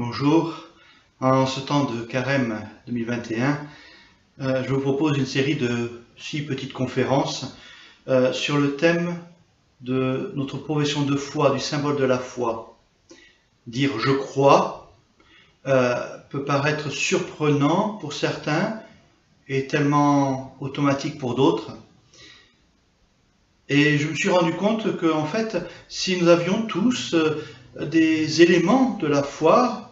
Bonjour, en ce temps de Carême 2021, je vous propose une série de 6 petites conférences sur le thème de notre profession de foi, du symbole de la foi. Dire « je crois » peut paraître surprenant pour certains et tellement automatique pour d'autres. Et je me suis rendu compte que, en fait, si nous avions tous des éléments de la foi,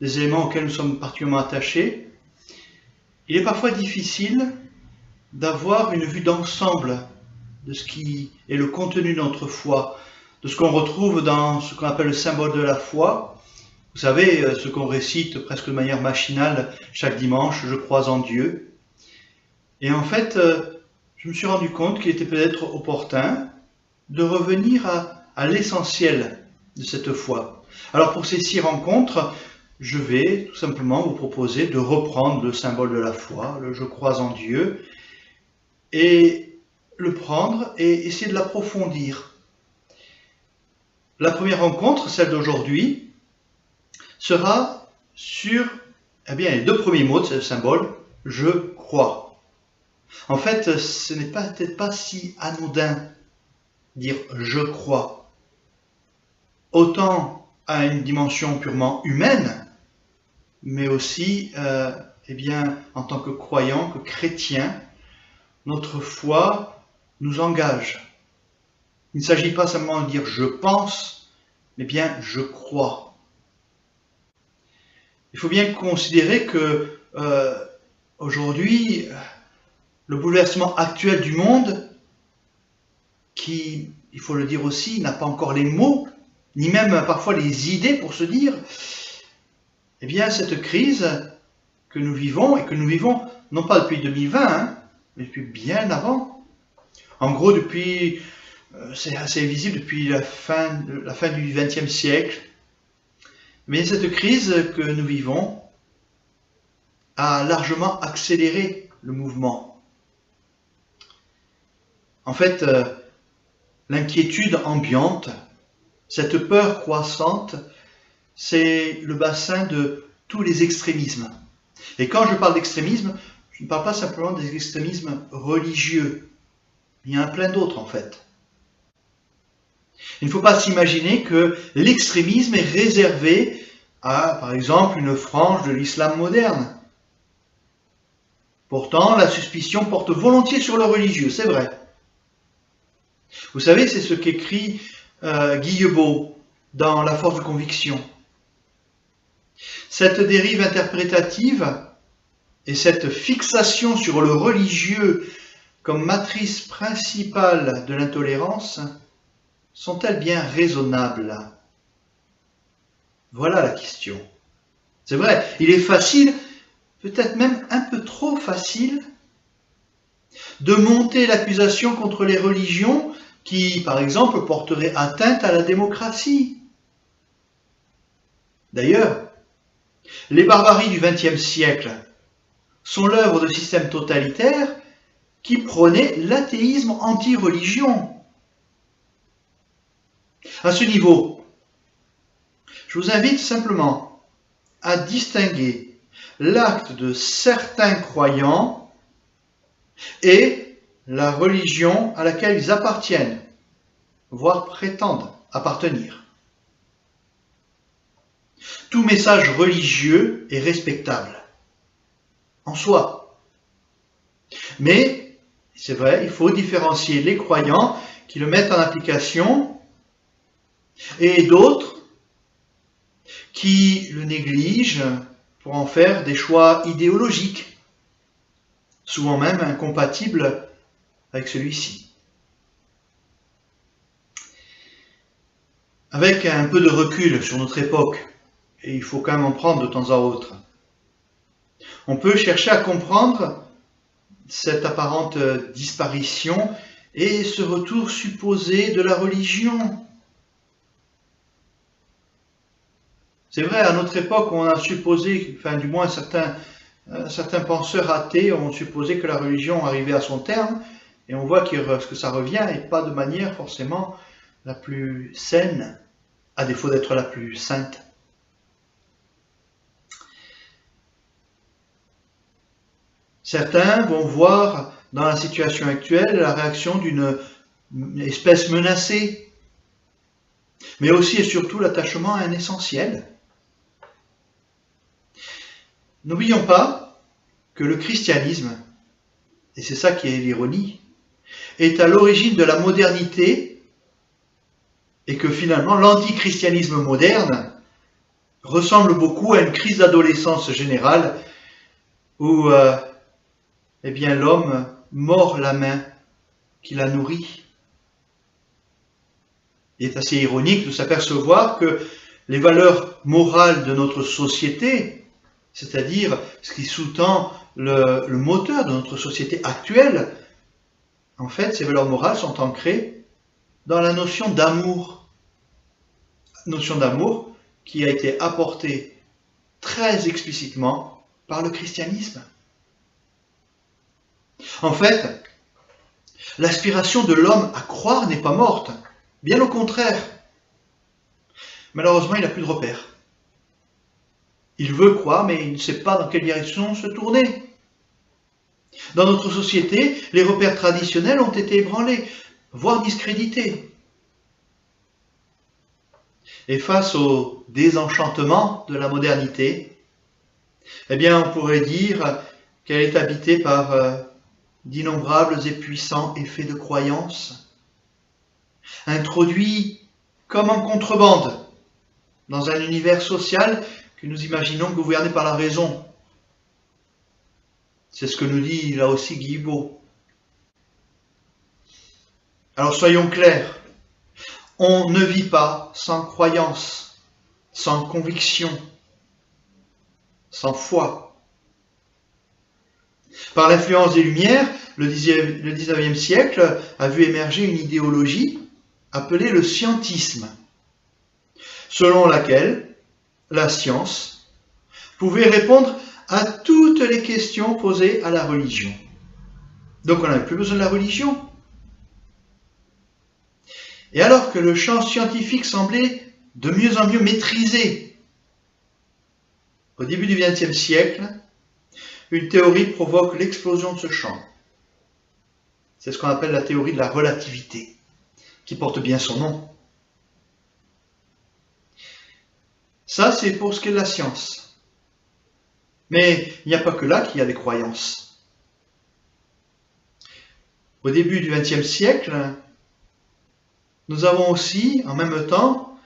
des éléments auxquels nous sommes particulièrement attachés, il est parfois difficile d'avoir une vue d'ensemble de ce qui est le contenu de notre foi, de ce qu'on retrouve dans ce qu'on appelle le symbole de la foi. Vous savez, ce qu'on récite presque de manière machinale chaque dimanche, « Je crois en Dieu ». Et en fait, je me suis rendu compte qu'il était peut-être opportun de revenir à l'essentiel de cette foi. Alors pour ces 6 rencontres, je vais tout simplement vous proposer de reprendre le symbole de la foi, le « Je crois en Dieu », et le prendre et essayer de l'approfondir. La première rencontre, celle d'aujourd'hui, sera sur les 2 premiers mots de ce symbole, « Je crois ». En fait, ce n'est peut-être pas si anodin dire « je crois ». Autant à une dimension purement humaine, mais aussi en tant que croyant, que chrétien, notre foi nous engage. Il ne s'agit pas simplement de dire « je pense », mais bien « je crois ». Il faut bien considérer que aujourd'hui, le bouleversement actuel du monde, qui, il faut le dire aussi, n'a pas encore les mots, ni même parfois les idées pour se dire, cette crise que nous vivons, et que nous vivons non pas depuis 2020, mais depuis bien avant. En gros, c'est assez visible depuis la fin du XXe siècle. Mais cette crise que nous vivons a largement accéléré le mouvement. En fait, l'inquiétude ambiante, cette peur croissante, c'est le bassin de tous les extrémismes. Et quand je parle d'extrémisme, je ne parle pas simplement des extrémismes religieux. Il y en a plein d'autres en fait. Il ne faut pas s'imaginer que l'extrémisme est réservé à, par exemple, une frange de l'islam moderne. Pourtant, la suspicion porte volontiers sur le religieux, c'est vrai. Vous savez, c'est ce qu'écrit Guillebaud dans La force de conviction. Cette dérive interprétative et cette fixation sur le religieux comme matrice principale de l'intolérance sont-elles bien raisonnables? Voilà la question. C'est vrai, il est facile, peut-être même un peu trop facile, de monter l'accusation contre les religions qui, par exemple, porteraient atteinte à la démocratie. D'ailleurs, les barbaries du XXe siècle sont l'œuvre de systèmes totalitaires qui prônaient l'athéisme anti-religion. À ce niveau, je vous invite simplement à distinguer l'acte de certains croyants et la religion à laquelle ils appartiennent, voire prétendent appartenir. Tout message religieux est respectable en soi. Mais, c'est vrai, il faut différencier les croyants qui le mettent en application et d'autres qui le négligent pour en faire des choix idéologiques, souvent même incompatibles avec celui-ci. Avec un peu de recul sur notre époque, et il faut quand même en prendre de temps à autre, on peut chercher à comprendre cette apparente disparition et ce retour supposé de la religion. C'est vrai, à notre époque, on a supposé, du moins certains penseurs athées ont supposé que la religion arrivait à son terme, et on voit que ça revient, et pas de manière forcément la plus saine, à défaut d'être la plus sainte. Certains vont voir dans la situation actuelle la réaction d'une espèce menacée, mais aussi et surtout l'attachement à un essentiel. N'oublions pas que le christianisme, et c'est ça qui est l'ironie, est à l'origine de la modernité et que finalement l'antichristianisme moderne ressemble beaucoup à une crise d'adolescence générale où l'homme mord la main qui la nourrit. Il est assez ironique de s'apercevoir que les valeurs morales de notre société, c'est-à-dire ce qui sous-tend le moteur de notre société actuelle, en fait, ces valeurs morales sont ancrées dans la notion d'amour. Notion d'amour qui a été apportée très explicitement par le christianisme. En fait, l'aspiration de l'homme à croire n'est pas morte, bien au contraire. Malheureusement, il n'a plus de repères. Il veut croire, mais il ne sait pas dans quelle direction se tourner. Dans notre société, les repères traditionnels ont été ébranlés, voire discrédités. Et face au désenchantement de la modernité, on pourrait dire qu'elle est habitée par d'innombrables et puissants effets de croyance, introduits comme en contrebande dans un univers social que nous imaginons gouverné par la raison. C'est ce que nous dit là aussi Guilbault. Alors soyons clairs, on ne vit pas sans croyance, sans conviction, sans foi. Par l'influence des Lumières, le 19e siècle a vu émerger une idéologie appelée le scientisme, selon laquelle la science pouvait répondre à toutes les questions posées à la religion. Donc on n'avait plus besoin de la religion. Et alors que le champ scientifique semblait de mieux en mieux maîtrisé, au début du XXe siècle, une théorie provoque l'explosion de ce champ. C'est ce qu'on appelle la théorie de la relativité, qui porte bien son nom. Ça, c'est pour ce qui est de la science. Mais il n'y a pas que là qu'il y a des croyances. Au début du XXe siècle, nous avons aussi, en même temps,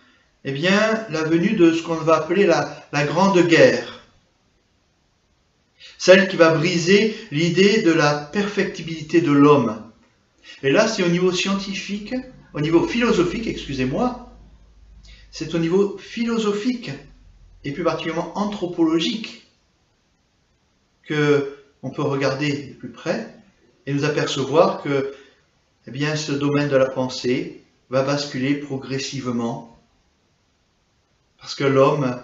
la venue de ce qu'on va appeler la Grande Guerre. Celle qui va briser l'idée de la perfectibilité de l'homme. Et là, c'est au niveau scientifique, au niveau philosophique, c'est au niveau philosophique, et plus particulièrement anthropologique, qu'on peut regarder de plus près et nous apercevoir que ce domaine de la pensée va basculer progressivement parce que l'homme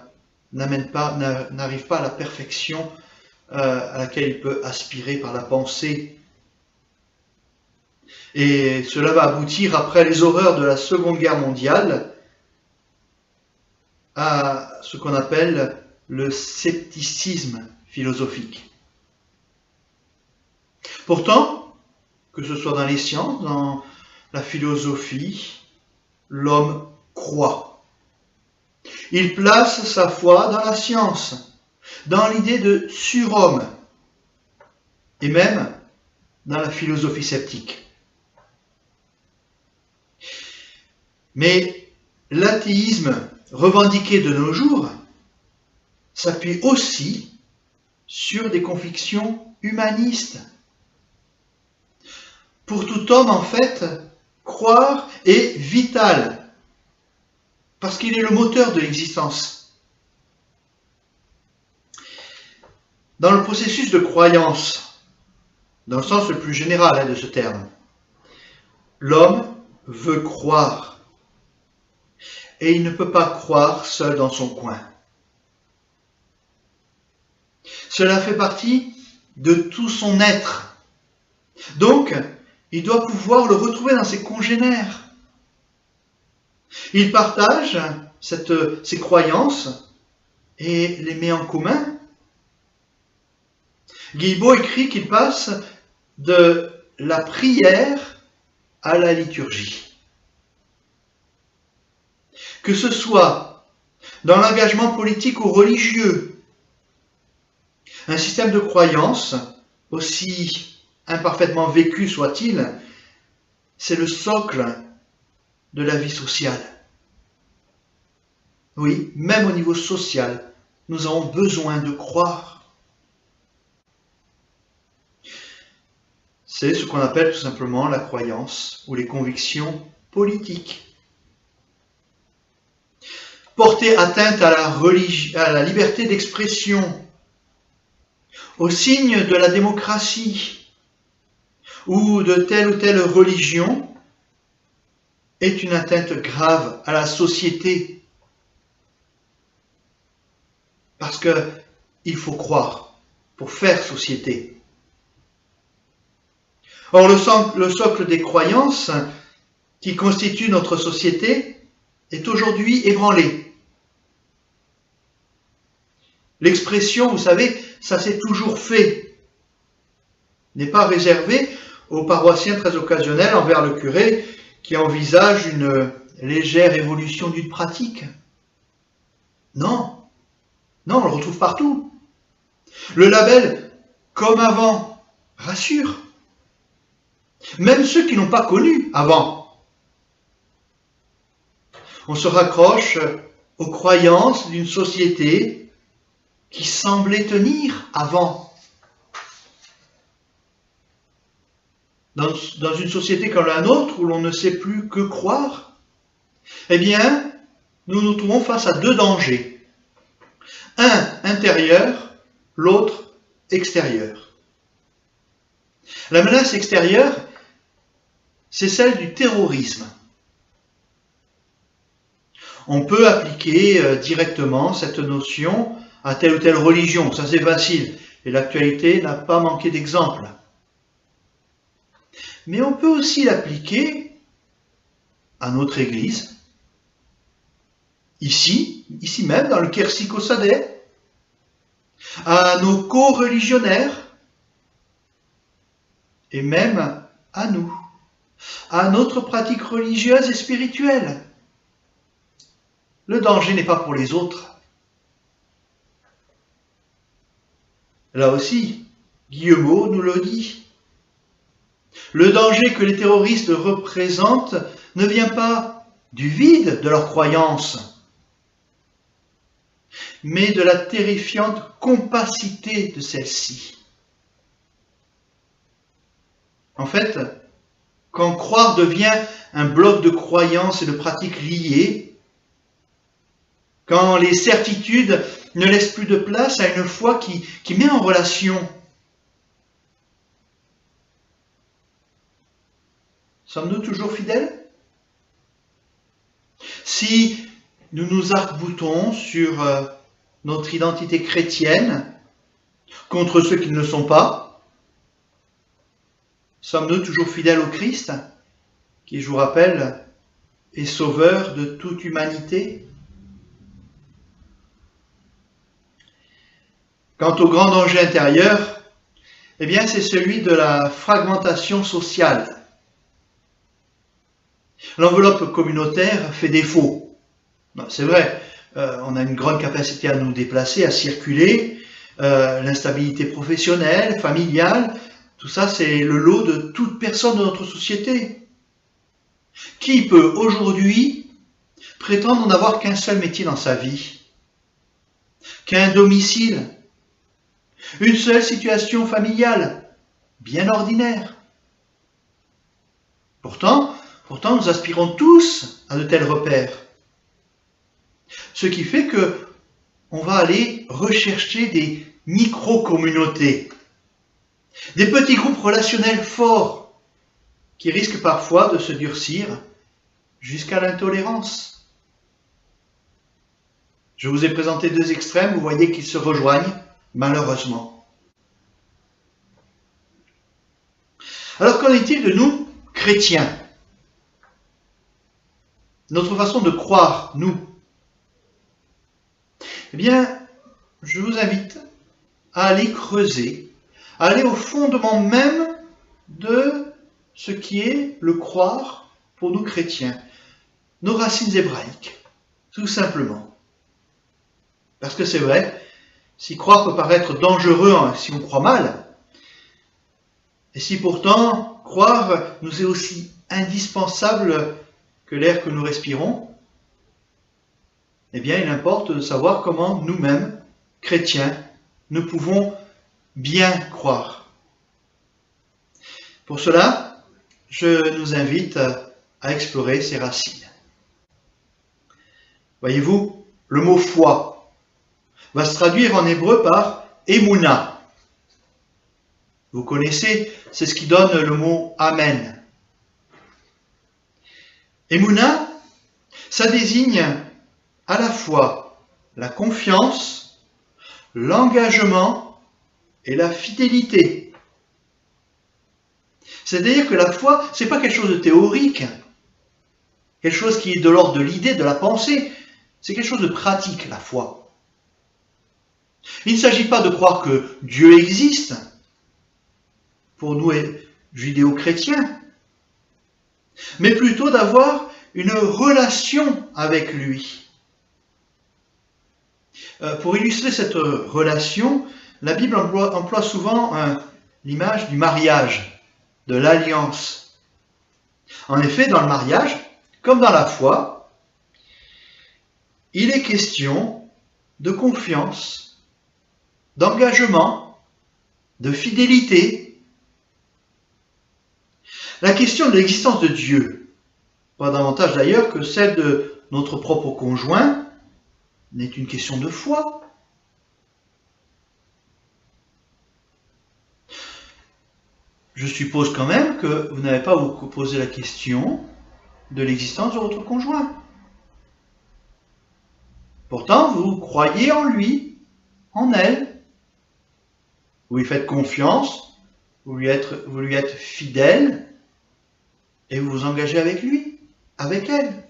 n'arrive pas à la perfection à laquelle il peut aspirer par la pensée. Et cela va aboutir, après les horreurs de la Seconde Guerre mondiale, à ce qu'on appelle le scepticisme philosophique. Pourtant, que ce soit dans les sciences, dans la philosophie, l'homme croit. Il place sa foi dans la science, dans l'idée de surhomme, et même dans la philosophie sceptique. Mais l'athéisme revendiqué de nos jours s'appuie aussi sur des convictions humanistes. Pour tout homme, en fait, croire est vital, parce qu'il est le moteur de l'existence. Dans le processus de croyance, dans le sens le plus général de ce terme, l'homme veut croire, et il ne peut pas croire seul dans son coin. Cela fait partie de tout son être. Donc, il doit pouvoir le retrouver dans ses congénères. Il partage ses croyances et les met en commun. Guilbault écrit qu'il passe de la prière à la liturgie. Que ce soit dans l'engagement politique ou religieux, un système de croyance, aussi imparfaitement vécu soit-il, c'est le socle de la vie sociale. Oui, même au niveau social, nous avons besoin de croire. C'est ce qu'on appelle tout simplement la croyance ou les convictions politiques. Porter atteinte à la liberté d'expression, au signe de la démocratie ou de telle religion est une atteinte grave à la société. Parce qu'il faut croire pour faire société. Or, le socle des croyances qui constitue notre société est aujourd'hui ébranlé. L'expression, vous savez, ça s'est toujours fait, n'est pas réservé aux paroissiens très occasionnels envers le curé qui envisage une légère évolution d'une pratique. Non, on le retrouve partout. Le label « comme avant » rassure. Même ceux qui n'ont pas connu avant. On se raccroche aux croyances d'une société qui semblait tenir avant. Dans une société comme la nôtre, où l'on ne sait plus que croire, eh bien, nous nous trouvons face à deux dangers. Un intérieur, l'autre extérieur. La menace extérieure, c'est celle du terrorisme. On peut appliquer directement cette notion à telle ou telle religion, ça c'est facile, et l'actualité n'a pas manqué d'exemples. Mais on peut aussi l'appliquer à notre Église, ici même, dans le Quercy Caussade, à nos co-religionnaires, et même à nous, à notre pratique religieuse et spirituelle. Le danger n'est pas pour les autres. Là aussi, Guilbault nous le dit. Le danger que les terroristes représentent ne vient pas du vide de leur croyance, mais de la terrifiante compacité de celle-ci. En fait, quand croire devient un bloc de croyances et de pratiques liées, quand les certitudes ne laissent plus de place à une foi qui met en relation. Sommes-nous toujours fidèles? Si nous nous arc-boutons sur notre identité chrétienne contre ceux qui ne le sont pas, sommes-nous toujours fidèles au Christ, qui, je vous rappelle, est sauveur de toute humanité? Quant au grand danger intérieur, eh bien, c'est celui de la fragmentation sociale. L'enveloppe communautaire fait défaut. C'est vrai, on a une grande capacité à nous déplacer, à circuler, l'instabilité professionnelle, familiale, tout ça c'est le lot de toute personne de notre société. Qui peut aujourd'hui prétendre n'avoir qu'un seul métier dans sa vie, qu'un domicile, une seule situation familiale, bien ordinaire? Pourtant, nous aspirons tous à de tels repères. Ce qui fait que on va aller rechercher des micro-communautés, des petits groupes relationnels forts qui risquent parfois de se durcir jusqu'à l'intolérance. Je vous ai présenté deux extrêmes, vous voyez qu'ils se rejoignent, malheureusement. Alors qu'en est-il de nous, chrétiens? Notre façon de croire, nous? Eh bien, je vous invite à aller creuser, aller au fondement même de ce qui est le croire pour nous chrétiens, nos racines hébraïques, tout simplement. Parce que c'est vrai, si croire peut paraître dangereux si on croit mal, et si pourtant croire nous est aussi indispensable que l'air que nous respirons, eh bien il importe de savoir comment nous-mêmes, chrétiens, nous pouvons bien croire. Pour cela, je nous invite à explorer ces racines. Voyez-vous, le mot foi va se traduire en hébreu par Emouna. Vous connaissez, c'est ce qui donne le mot Amen. Emouna, ça désigne à la fois la confiance, l'engagement et la fidélité. C'est-à-dire que la foi, ce n'est pas quelque chose de théorique, quelque chose qui est de l'ordre de l'idée, de la pensée. C'est quelque chose de pratique, la foi. Il ne s'agit pas de croire que Dieu existe, pour nous judéo-chrétiens, mais plutôt d'avoir une relation avec lui. Pour illustrer cette relation, la Bible emploie souvent l'image du mariage, de l'alliance. En effet, dans le mariage, comme dans la foi, il est question de confiance, d'engagement, de fidélité. La question de l'existence de Dieu, pas davantage d'ailleurs que celle de notre propre conjoint, n'est une question de foi. Je suppose quand même que vous n'avez pas vous posé la question de l'existence de votre conjoint. Pourtant, vous croyez en lui, en elle. Vous lui faites confiance, vous lui êtes fidèle, et vous vous engagez avec lui, avec elle.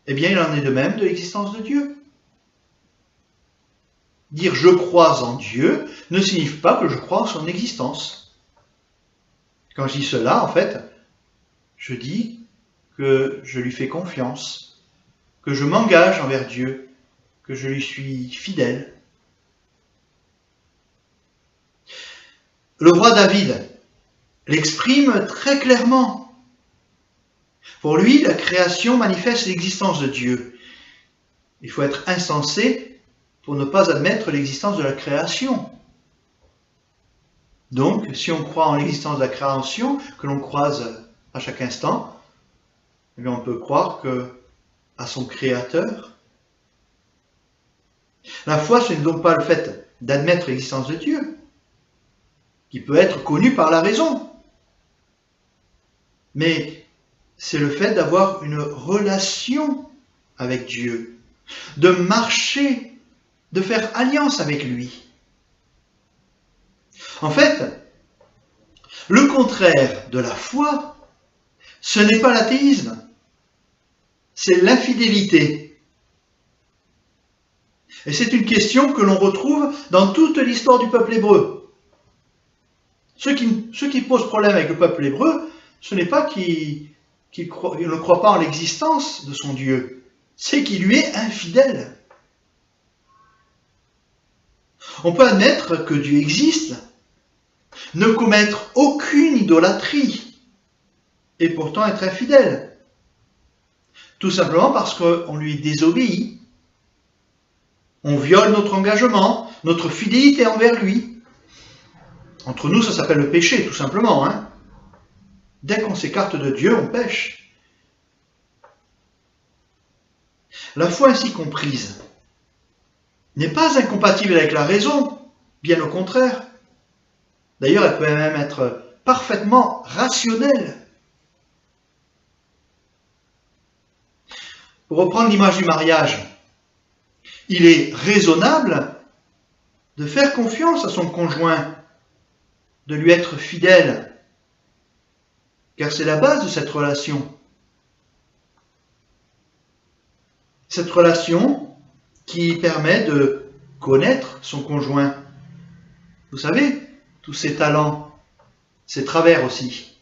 Eh bien, il en est de même de l'existence de Dieu. Dire « je crois en Dieu » ne signifie pas que je crois en son existence. Quand je dis cela, en fait, je dis que je lui fais confiance, que je m'engage envers Dieu, que je lui suis fidèle. Le roi David l'exprime très clairement. Pour lui, la création manifeste l'existence de Dieu. Il faut être insensé pour ne pas admettre l'existence de la création. Donc, si on croit en l'existence de la création, que l'on croise à chaque instant, eh bien on peut croire à son Créateur. La foi, ce n'est donc pas le fait d'admettre l'existence de Dieu, qui peut être connu par la raison, mais c'est le fait d'avoir une relation avec Dieu, de marcher, de faire alliance avec lui. En fait, le contraire de la foi, ce n'est pas l'athéisme, c'est l'infidélité. Et c'est une question que l'on retrouve dans toute l'histoire du peuple hébreu. Ceux qui posent problème avec le peuple hébreu, ce n'est pas qu'il ne croit pas en l'existence de son Dieu, c'est qu'il lui est infidèle. On peut admettre que Dieu existe, ne commettre aucune idolâtrie, et pourtant être infidèle. Tout simplement parce qu'on lui désobéit. On viole notre engagement, notre fidélité envers lui. Entre nous, ça s'appelle le péché, tout simplement. Dès qu'on s'écarte de Dieu, on pêche. La foi ainsi comprise n'est pas incompatible avec la raison, bien au contraire. D'ailleurs, elle peut même être parfaitement rationnelle. Pour reprendre l'image du mariage, il est raisonnable de faire confiance à son conjoint, de lui être fidèle, car c'est la base de cette relation. Cette relation qui permet de connaître son conjoint. Vous savez, tous ses talents, ses travers aussi,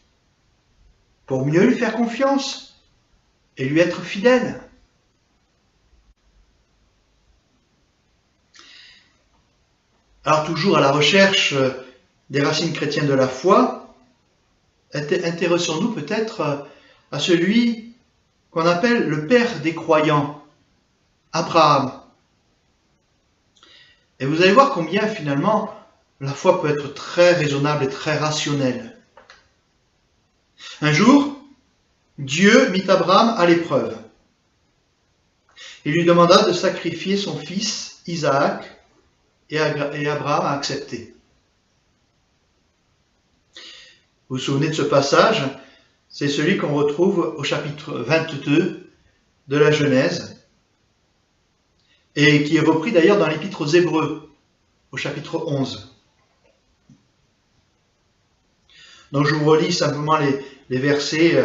pour mieux lui faire confiance et lui être fidèle. Alors toujours à la recherche des racines chrétiennes de la foi, intéressons-nous peut-être à celui qu'on appelle le père des croyants, Abraham. Et vous allez voir combien finalement la foi peut être très raisonnable et très rationnelle. Un jour, Dieu mit Abraham à l'épreuve. Il lui demanda de sacrifier son fils Isaac et Abraham a accepté. Vous vous souvenez de ce passage? C'est celui qu'on retrouve au chapitre 22 de la Genèse et qui est repris d'ailleurs dans l'Épître aux Hébreux, au chapitre 11. Donc je vous relis simplement les versets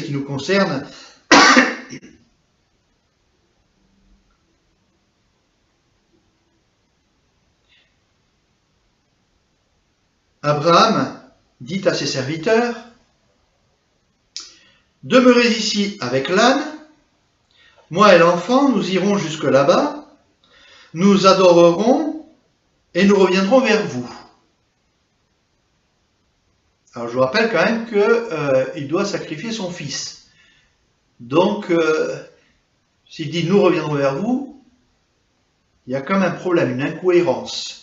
qui nous concernent. Abraham dit à ses serviteurs, « Demeurez ici avec l'âne, moi et l'enfant, nous irons jusque là-bas, nous adorerons et nous reviendrons vers vous. » Alors je vous rappelle quand même qu'il doit sacrifier son fils. Donc, s'il dit « nous reviendrons vers vous », il y a quand même un problème, une incohérence.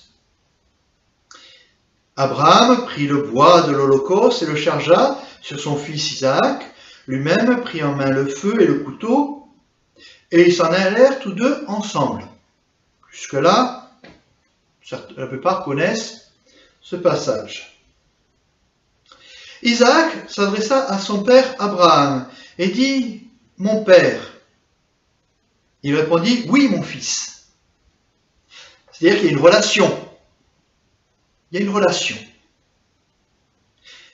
Abraham prit le bois de l'Holocauste et le chargea sur son fils Isaac, lui-même prit en main le feu et le couteau, et ils s'en allèrent tous deux ensemble. Jusque-là, la plupart connaissent ce passage. Isaac s'adressa à son père Abraham et dit « Mon père ». Il répondit « Oui, mon fils ». C'est-à-dire qu'il y a une relation. Il y a une relation.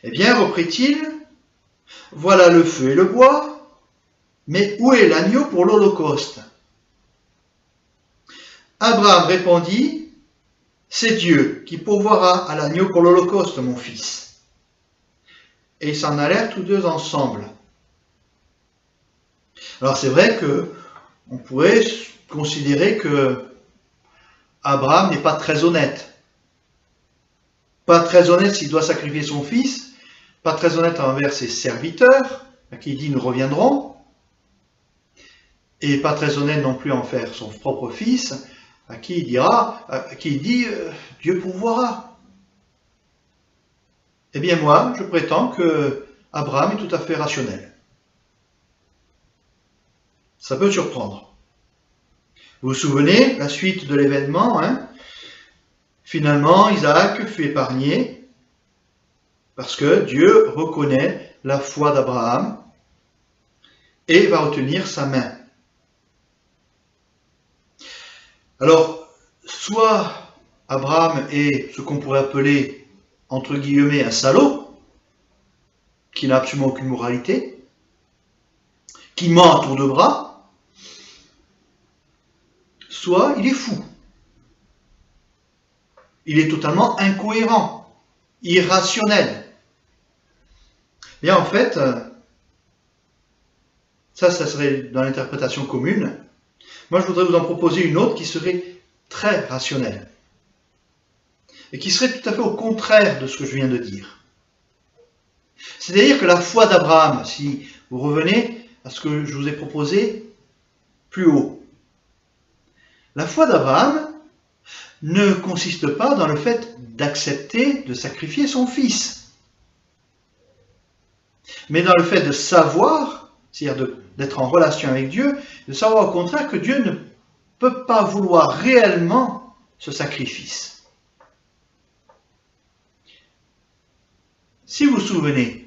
Eh bien, reprit-il, voilà le feu et le bois, mais où est l'agneau pour l'Holocauste? Abraham répondit, c'est Dieu qui pourvoira à l'agneau pour l'Holocauste, mon fils. Et ils s'en allèrent tous deux ensemble. Alors c'est vrai que on pourrait considérer que Abraham n'est pas très honnête. Pas très honnête s'il doit sacrifier son fils, pas très honnête envers ses serviteurs, à qui il dit nous reviendrons, et pas très honnête non plus envers son propre fils, à qui il dit Dieu pourvoira. Eh bien moi, je prétends que Abraham est tout à fait rationnel. Ça peut surprendre. Vous vous souvenez, la suite de l'événement, finalement, Isaac fut épargné parce que Dieu reconnaît la foi d'Abraham et va retenir sa main. Alors, soit Abraham est ce qu'on pourrait appeler, entre guillemets, un salaud, qui n'a absolument aucune moralité, qui ment à tour de bras, soit il est fou. Il est totalement incohérent, irrationnel. Bien en fait, ça serait dans l'interprétation commune. Moi je voudrais vous en proposer une autre qui serait très rationnelle. Et qui serait tout à fait au contraire de ce que je viens de dire. C'est-à-dire que la foi d'Abraham, si vous revenez à ce que je vous ai proposé plus haut, la foi d'Abraham ne consiste pas dans le fait d'accepter de sacrifier son fils, mais dans le fait de savoir, c'est-à-dire d'être en relation avec Dieu, de savoir au contraire que Dieu ne peut pas vouloir réellement ce sacrifice. Si vous vous souvenez,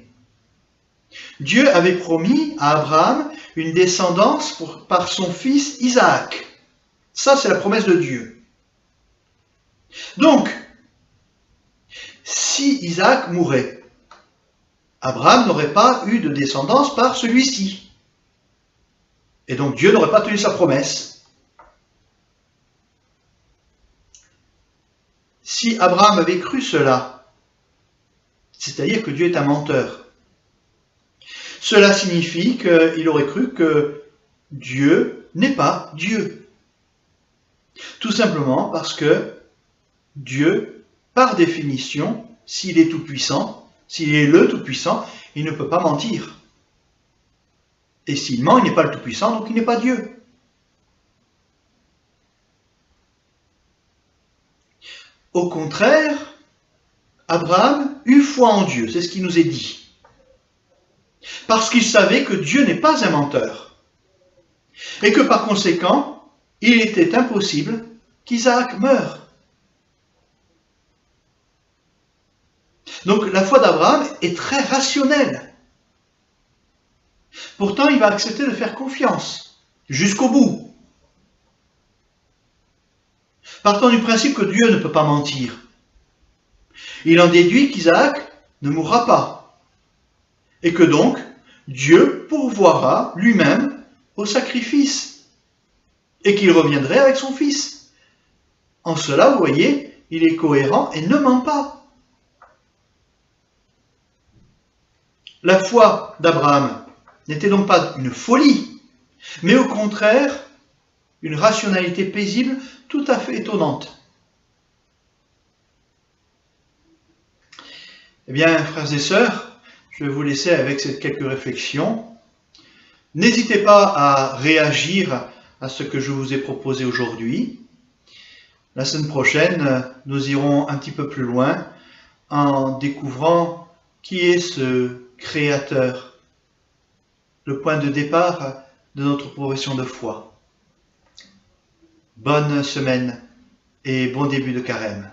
Dieu avait promis à Abraham une descendance par son fils Isaac. Ça, c'est la promesse de Dieu. Donc, si Isaac mourait, Abraham n'aurait pas eu de descendance par celui-ci. Et donc Dieu n'aurait pas tenu sa promesse. si Abraham avait cru cela, c'est-à-dire que Dieu est un menteur, cela signifie qu'il aurait cru que Dieu n'est pas Dieu. Tout simplement parce que Dieu, par définition, s'il est tout-puissant, s'il est le tout-puissant, il ne peut pas mentir. Et s'il ment, il n'est pas le tout-puissant, donc il n'est pas Dieu. Au contraire, Abraham eut foi en Dieu, c'est ce qui nous est dit. Parce qu'il savait que Dieu n'est pas un menteur. Et que par conséquent, il était impossible qu'Isaac meure. Donc la foi d'Abraham est très rationnelle. Pourtant, il va accepter de faire confiance jusqu'au bout. Partant du principe que Dieu ne peut pas mentir, il en déduit qu'Isaac ne mourra pas. Et que donc, Dieu pourvoira lui-même au sacrifice. Et qu'il reviendrait avec son fils. En cela, vous voyez, il est cohérent et ne ment pas. La foi d'Abraham n'était donc pas une folie, mais au contraire, une rationalité paisible tout à fait étonnante. Eh bien, frères et sœurs, je vais vous laisser avec ces quelques réflexions. N'hésitez pas à réagir à ce que je vous ai proposé aujourd'hui. La semaine prochaine, nous irons un petit peu plus loin en découvrant qui est ce Créateur, le point de départ de notre profession de foi. Bonne semaine et bon début de carême.